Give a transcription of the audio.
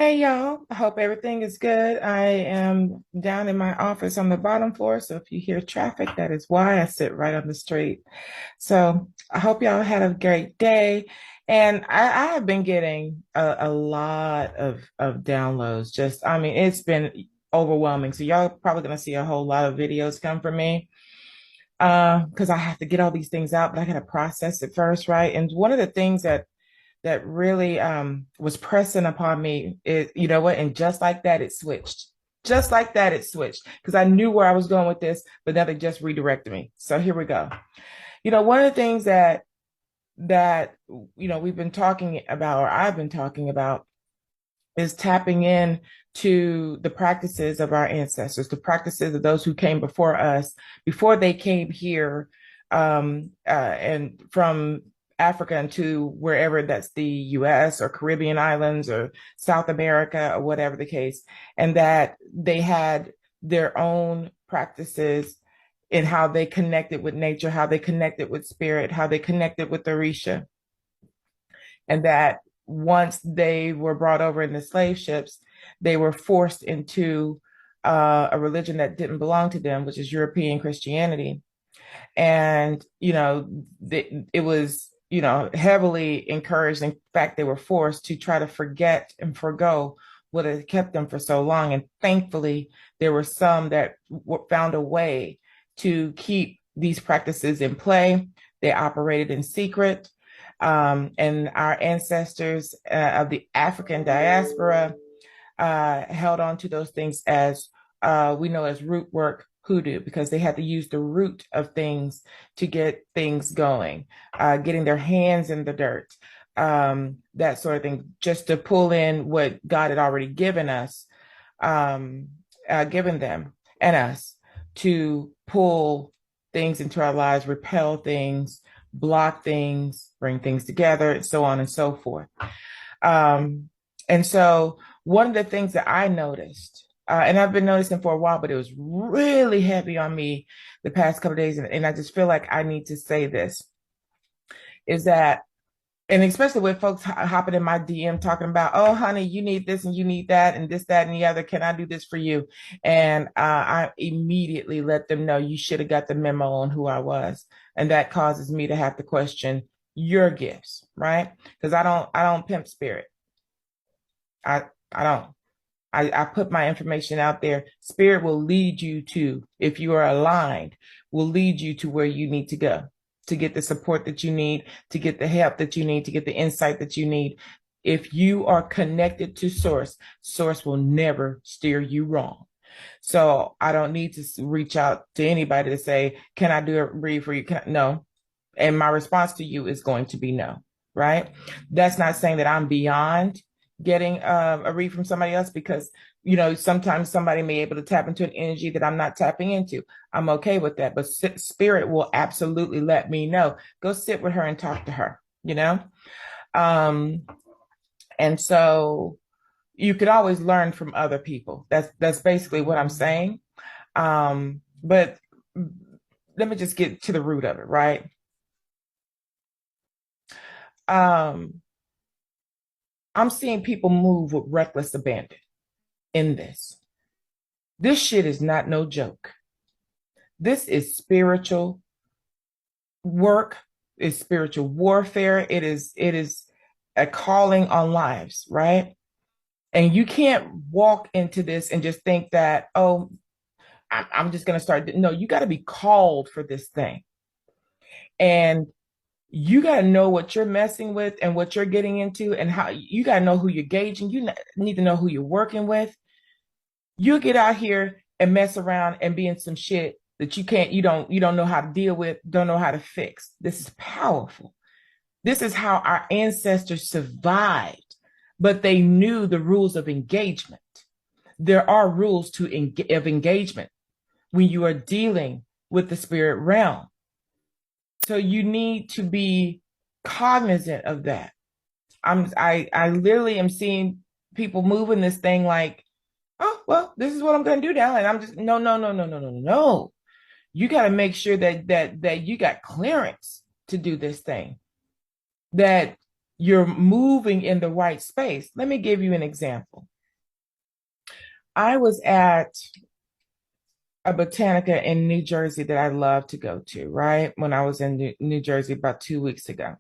Hey y'all, I hope everything is good. I am down in my office on the bottom floor, so if you hear traffic, that is why I sit right on the street. So I hope y'all had a great day. And I have been getting a lot of downloads. It's been overwhelming. So y'all probably gonna see a whole lot of videos come from me. Because I have to get all these things out, but I gotta process it first, right? And one of the things that really was pressing upon me is, you know what? And just like that, it switched. Just like that, it switched because I knew where I was going with this, but now they just redirected me. So here we go. One of the things that we've been talking about, or I've been talking about, is tapping in to the practices of our ancestors, the practices of those who came before us, before they came here, and from Africa into wherever that's the US or Caribbean islands or South America or whatever the case, and that they had their own practices in how they connected with nature, how they connected with spirit, how they connected with Orisha, and that once they were brought over in the slave ships, they were forced into a religion that didn't belong to them, which is European Christianity. And, it was, heavily encouraged. In fact, they were forced to try to forget and forgo what had kept them for so long. And thankfully, there were some that found a way to keep these practices in play. They operated in secret. And our ancestors of the African diaspora held on to those things as we know as root work hoodoo, because they had to use the root of things to get things going, getting their hands in the dirt, that sort of thing, just to pull in what God had already given us, given them and us to pull things into our lives, repel things, block things, bring things together, so on and so forth. And so one of the things that I noticed, and I've been noticing for a while, but it was really heavy on me the past couple of days, and I just feel like I need to say this, is that, and especially with folks hopping in my DM talking about, oh, honey, you need this and you need that and this, that, and the other. Can I do this for you? And I immediately let them know you should have got the memo on who I was. And that causes me to have to question your gifts, right? Because I don't pimp spirit. I don't. I put my information out there. Spirit will lead you to, if you are aligned, will lead you to where you need to go to get the support that you need, to get the help that you need, to get the insight that you need. If you are connected to source, source will never steer you wrong. So I don't need to reach out to anybody to say, can I do a read for you? No. And my response to you is going to be no, right? That's not saying that I'm beyond getting a read from somebody else, because sometimes somebody may be able to tap into an energy that I'm not tapping into. I'm okay with that, but spirit will absolutely let me know. Go sit with her and talk to her, um and so you could always learn from other people. That's basically what I'm saying. But let me just get to the root of it, right? um I'm seeing people move with reckless abandon in this. This shit is not no joke. This is spiritual work, it's spiritual warfare. It is a calling on lives, right? And you can't walk into this and just think that, oh, I'm just gonna start. No, you got to be called for this thing. And you got to know what you're messing with and what you're getting into, and how you got to know who you're gauging. You need to know who you're working with. You'll get out here and mess around and be in some shit that you don't know how to deal with, don't know how to fix. This is powerful. This is how our ancestors survived, but they knew the rules of engagement. There are rules of engagement when you are dealing with the spirit realm. So you need to be cognizant of that. I literally am seeing people moving this thing like, oh, well, this is what I'm going to do now. And I'm just, no, no, no, no, no, no, no. You got to make sure that you got clearance to do this thing, that you're moving in the right space. Let me give you an example. I was at a botanica in New Jersey that I love to go to, right? When I was in New Jersey about 2 weeks ago.